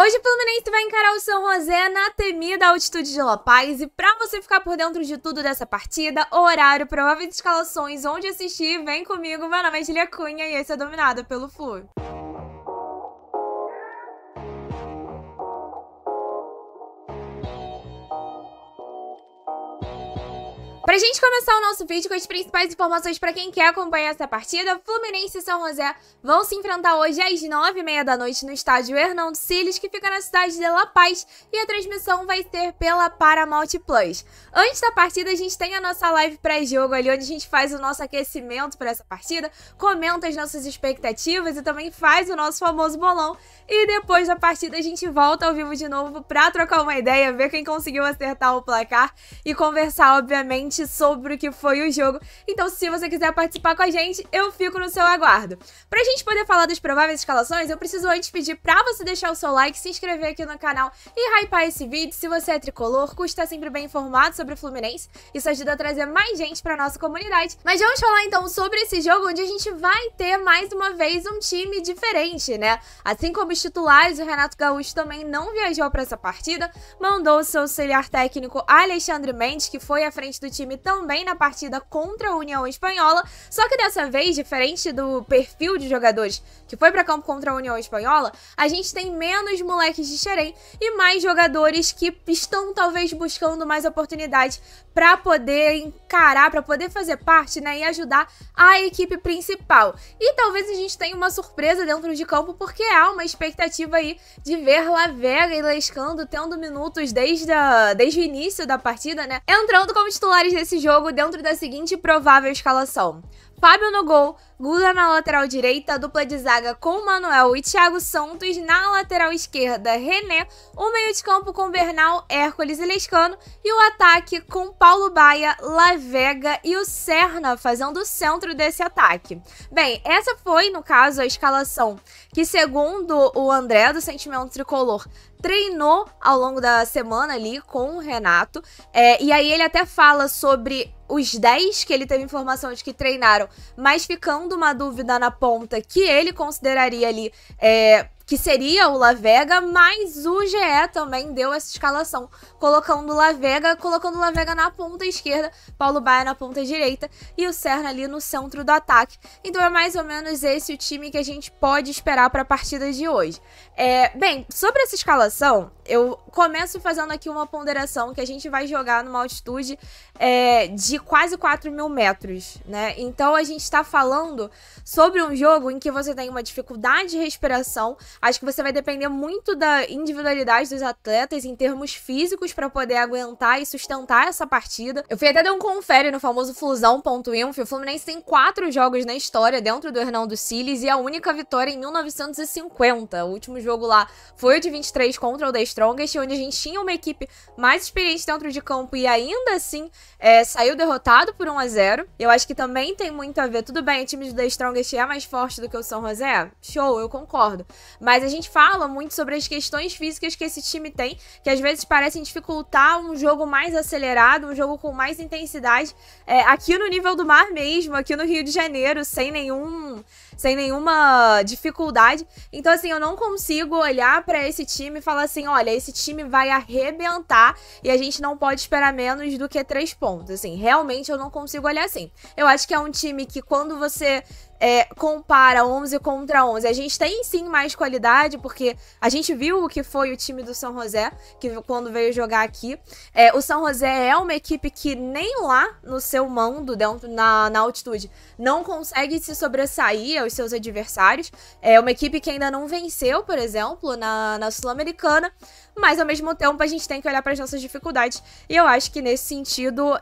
Hoje o Fluminense vai encarar o São José na temida altitude de La Paz e pra você ficar por dentro de tudo dessa partida, horário, prováveis escalações, onde assistir, vem comigo. Meu nome é Julia Cunha e esse é Dominado pelo Flu. Pra gente começar o nosso vídeo com as principais informações pra quem quer acompanhar essa partida, Fluminense e São José vão se enfrentar hoje às 9h30 da noite no estádio Hernando Siles, que fica na cidade de La Paz, e a transmissão vai ser pela Paramount Plus. Antes da partida, a gente tem a nossa live pré-jogo ali, onde a gente faz o nosso aquecimento para essa partida, comenta as nossas expectativas e também faz o nosso famoso bolão. E depois da partida, a gente volta ao vivo de novo pra trocar uma ideia, ver quem conseguiu acertar o placar e conversar, obviamente, sobre o que foi o jogo. Então, se você quiser participar com a gente, eu fico no seu aguardo. Pra gente poder falar das prováveis escalações, eu preciso antes pedir pra você deixar o seu like, se inscrever aqui no canal e hypar esse vídeo. Se você é tricolor, curte estar sempre bem informado sobre o Fluminense. Isso ajuda a trazer mais gente pra nossa comunidade. Mas vamos falar então sobre esse jogo, onde a gente vai ter mais uma vez um time diferente, né? Assim como os titulares, o Renato Gaúcho também não viajou pra essa partida, mandou o seu auxiliar técnico Alexandre Mendes, que foi à frente do time também na partida contra a União Espanhola, só que dessa vez, diferente do perfil de jogadores que foi para campo contra a União Espanhola, a gente tem menos moleques de Xerém e mais jogadores que estão talvez buscando mais oportunidade para poder encarar, para poder fazer parte, né, e ajudar a equipe principal. E talvez a gente tenha uma surpresa dentro de campo, porque há uma expectativa aí de ver Lavega e Lescano tendo minutos desde o início da partida, né, entrando como titulares desse jogo dentro da seguinte provável escalação: Fábio no gol, Gula na lateral direita, dupla de zaga com Manuel e Thiago Santos, na lateral esquerda René, o meio de campo com Bernal, Hércules e Lescano, e o ataque com Paulo Baia, Lavega e o Serna fazendo o centro desse ataque. Bem, essa foi, no caso, a escalação que, segundo o André do Sentimento Tricolor, treinou ao longo da semana ali com o Renato, e aí ele até fala sobre os 10 que ele teve informação de que treinaram, mas ficando uma dúvida na ponta que ele consideraria ali que seria o Lavega, mas o GE também deu essa escalação, colocando o Lavega na ponta esquerda, Paulo Baia na ponta direita e o Serna ali no centro do ataque. Então é mais ou menos esse o time que a gente pode esperar para a partida de hoje. Bem, sobre essa escalação, eu começo fazendo aqui uma ponderação que a gente vai jogar numa altitude de quase 4.000 metros, né? Então a gente tá falando sobre um jogo em que você tem uma dificuldade de respiração. Acho que você vai depender muito da individualidade dos atletas em termos físicos para poder aguentar e sustentar essa partida. Eu fui até dar um confere no famoso Flusão.info. O Fluminense tem 4 jogos na história dentro do Hernando Siles e a única vitória em 1950. O último jogo lá foi o de 23 contra o The Strongest, onde a gente tinha uma equipe mais experiente dentro de campo e ainda assim saiu derrotado por 1-0. Eu acho que também tem muito a ver. Tudo bem, o time do The Strongest é mais forte do que o São José? Show, eu concordo. Mas a gente fala muito sobre as questões físicas que esse time tem, que às vezes parecem dificultar um jogo mais acelerado, um jogo com mais intensidade, aqui no nível do mar mesmo, aqui no Rio de Janeiro, sem nenhuma dificuldade. Então, assim, eu não consigo olhar pra esse time e falar assim, olha, esse time vai arrebentar e a gente não pode esperar menos do que 3 pontos. Assim, realmente eu não consigo olhar assim. Eu acho que é um time que, quando você compara 11 contra 11, a gente tem sim mais qualidade, porque a gente viu o que foi o time do São José, que quando veio jogar aqui. O São José é uma equipe que nem lá no seu mando, dentro na altitude, não consegue se sobressair aos seus adversários. É uma equipe que ainda não venceu, por exemplo, na Sul-Americana, mas ao mesmo tempo a gente tem que olhar para as nossas dificuldades. E eu acho que nesse sentido,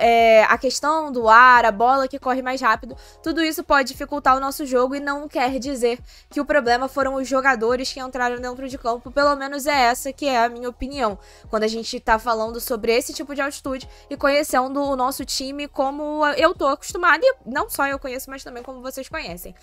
a questão do ar, a bola que corre mais rápido, tudo isso pode dificultar o nosso jogo, e não quer dizer que o problema foram os jogadores que entraram dentro de campo. Pelo menos é essa que é a minha opinião, quando a gente tá falando sobre esse tipo de altitude e conhecendo o nosso time como eu tô acostumada, e não só eu conheço, mas também como vocês conhecem.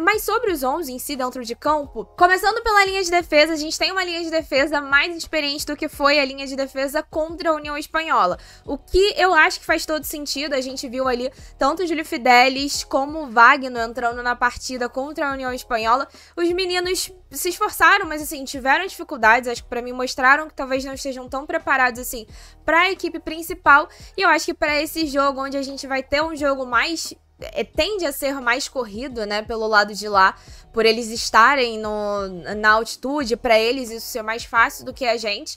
Mas sobre os 11 em si dentro de campo, começando pela linha de defesa, a gente tem uma linha de defesa mais experiente do que foi a linha de defesa contra a União Espanhola, o que eu acho que faz todo sentido. A gente viu ali tanto o Júlio Fidelis como o Wagner entrando Lescano na partida contra a União Espanhola. Os meninos se esforçaram, mas assim, tiveram dificuldades. Acho que pra mim mostraram que talvez não estejam tão preparados assim pra equipe principal. E eu acho que pra esse jogo, onde a gente vai ter um jogo mais... tende a ser mais corrido, né, pelo lado de lá, por eles estarem na altitude, pra eles isso ser mais fácil do que a gente,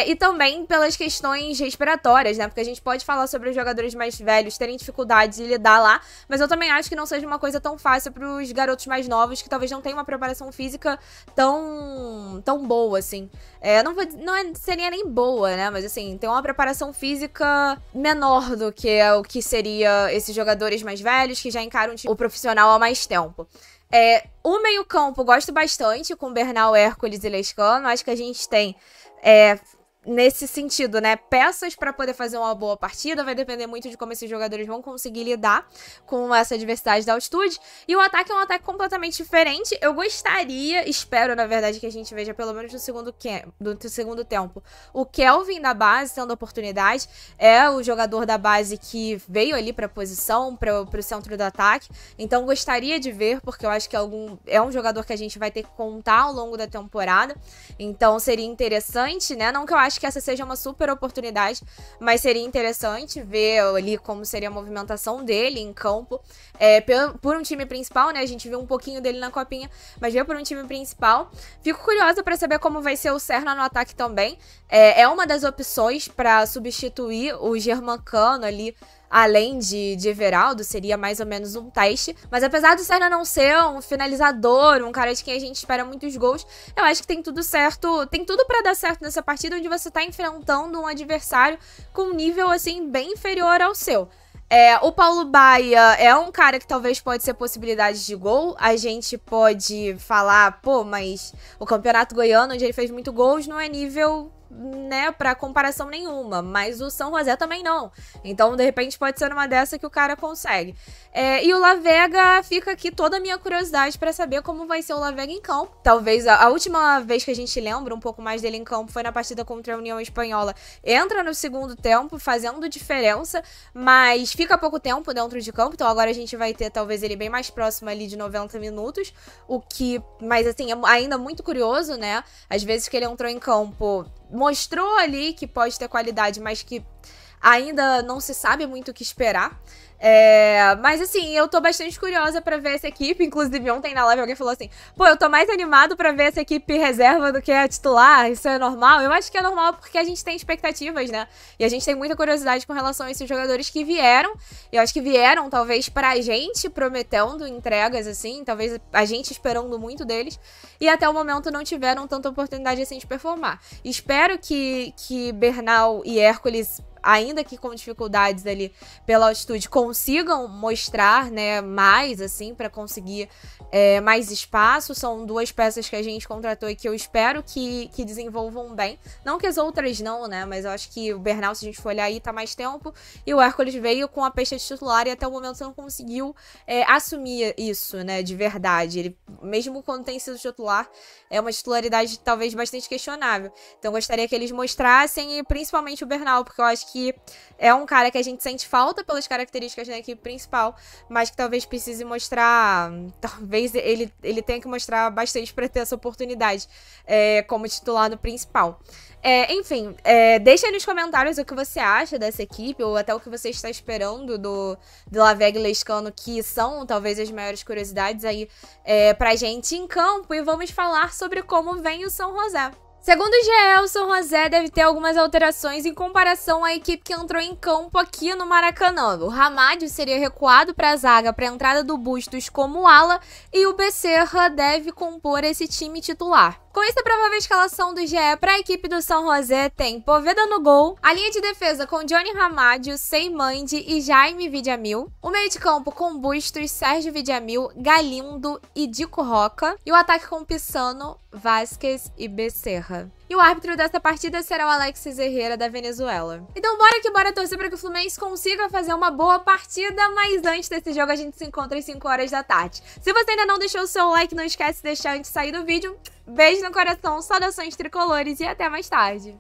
e também pelas questões respiratórias, né, porque a gente pode falar sobre os jogadores mais velhos terem dificuldades de lidar lá, mas eu também acho que não seja uma coisa tão fácil pros garotos mais novos, que talvez não tenham uma preparação física tão boa, assim. Seria nem boa, né, mas assim, tem uma preparação física menor do que o que seria esses jogadores mais velhos, que já encaram o profissional há mais tempo. O meio-campo gosto bastante, com Bernal, Hércules e Lescano. Acho que a gente tem, nesse sentido, né, peças para poder fazer uma boa partida. Vai depender muito de como esses jogadores vão conseguir lidar com essa adversidade da altitude. E o ataque é um ataque completamente diferente. Eu gostaria, espero, na verdade, que a gente veja, pelo menos no segundo tempo, o Kelvin da base tendo oportunidade. É o jogador da base que veio ali para a posição, para o centro do ataque. Então gostaria de ver, porque eu acho que é um jogador que a gente vai ter que contar ao longo da temporada. Então seria interessante, né? Não que eu acho que essa seja uma super oportunidade, mas seria interessante ver ali como seria a movimentação dele em campo, por um time principal, né? A gente viu um pouquinho dele na copinha, mas ver por um time principal. Fico curiosa para saber como vai ser o Serna no ataque também. É uma das opções para substituir o Germancano ali, além de Everaldo, seria mais ou menos um teste. Mas apesar do Serna não ser um finalizador, um cara de quem a gente espera muitos gols, eu acho que tem tudo certo, tem tudo pra dar certo nessa partida, onde você tá enfrentando um adversário com um nível, assim, bem inferior ao seu. O Paulo Baia é um cara que talvez pode ser possibilidade de gol. A gente pode falar, pô, mas o Campeonato Goiano, onde ele fez muito gols, não é nível, né, pra comparação nenhuma, mas o São José também não. Então, de repente, pode ser uma dessa que o cara consegue. E o Lavega, fica aqui toda a minha curiosidade pra saber como vai ser o Lavega em campo. Talvez a última vez que a gente lembra um pouco mais dele em campo foi na partida contra a União Espanhola. Entra no segundo tempo, fazendo diferença, mas fica pouco tempo dentro de campo, então agora a gente vai ter talvez ele bem mais próximo ali de 90 minutos, mas assim, é ainda muito curioso, né? Às vezes que ele entrou em campo, mostrou ali que pode ter qualidade, mas que ainda não se sabe muito o que esperar. Mas assim, eu tô bastante curiosa pra ver essa equipe. Inclusive ontem na live alguém falou assim, pô, eu tô mais animado pra ver essa equipe reserva do que a titular, isso é normal? Eu acho que é normal porque a gente tem expectativas, né? E a gente tem muita curiosidade com relação a esses jogadores que vieram. Eu acho que vieram talvez pra gente prometendo entregas assim, talvez a gente esperando muito deles, e até o momento não tiveram tanta oportunidade assim de performar. Espero que Bernal e Hércules, ainda que com dificuldades ali pela altitude, consigam mostrar, né, mais, assim, para conseguir mais espaço. São duas peças que a gente contratou e que eu espero que desenvolvam bem. Não que as outras não, né, mas eu acho que o Bernal, se a gente for olhar aí, tá mais tempo, e o Hércules veio com a peixe de titular e até o momento não conseguiu assumir isso, né, de verdade. Ele, mesmo quando tem sido titular, é uma titularidade talvez bastante questionável. Então gostaria que eles mostrassem, e principalmente o Bernal, porque eu acho que é um cara que a gente sente falta pelas características da equipe principal, mas que talvez precise mostrar, talvez ele tenha que mostrar bastante para ter essa oportunidade como titular no principal. Enfim, deixa aí nos comentários o que você acha dessa equipe, ou até o que você está esperando do Lavega e Lescano, que são talvez as maiores curiosidades aí pra gente em campo, e vamos falar sobre como vem o São José. Segundo o GE, o São José deve ter algumas alterações em comparação à equipe que entrou em campo aqui no Maracanã. O Ramádio seria recuado para a zaga para a entrada do Bustos como ala, e o Becerra deve compor esse time titular. Com isso, a provável escalação do GE para a equipe do São José tem Poveda no gol, a linha de defesa com Johnny Ramádio, Seimandi e Jaime Vidiamil, o meio de campo com Bustos, Sérgio Vidiamil, Galindo e Dico Roca, e o ataque com Pissano, Vasquez e Becerra. E o árbitro dessa partida será o Alexis Herrera, da Venezuela. Então bora torcer para que o Fluminense consiga fazer uma boa partida, mas antes desse jogo a gente se encontra às 5 horas da tarde. Se você ainda não deixou o seu like, não esquece de deixar antes de sair do vídeo. Beijo no coração, saudações tricolores e até mais tarde.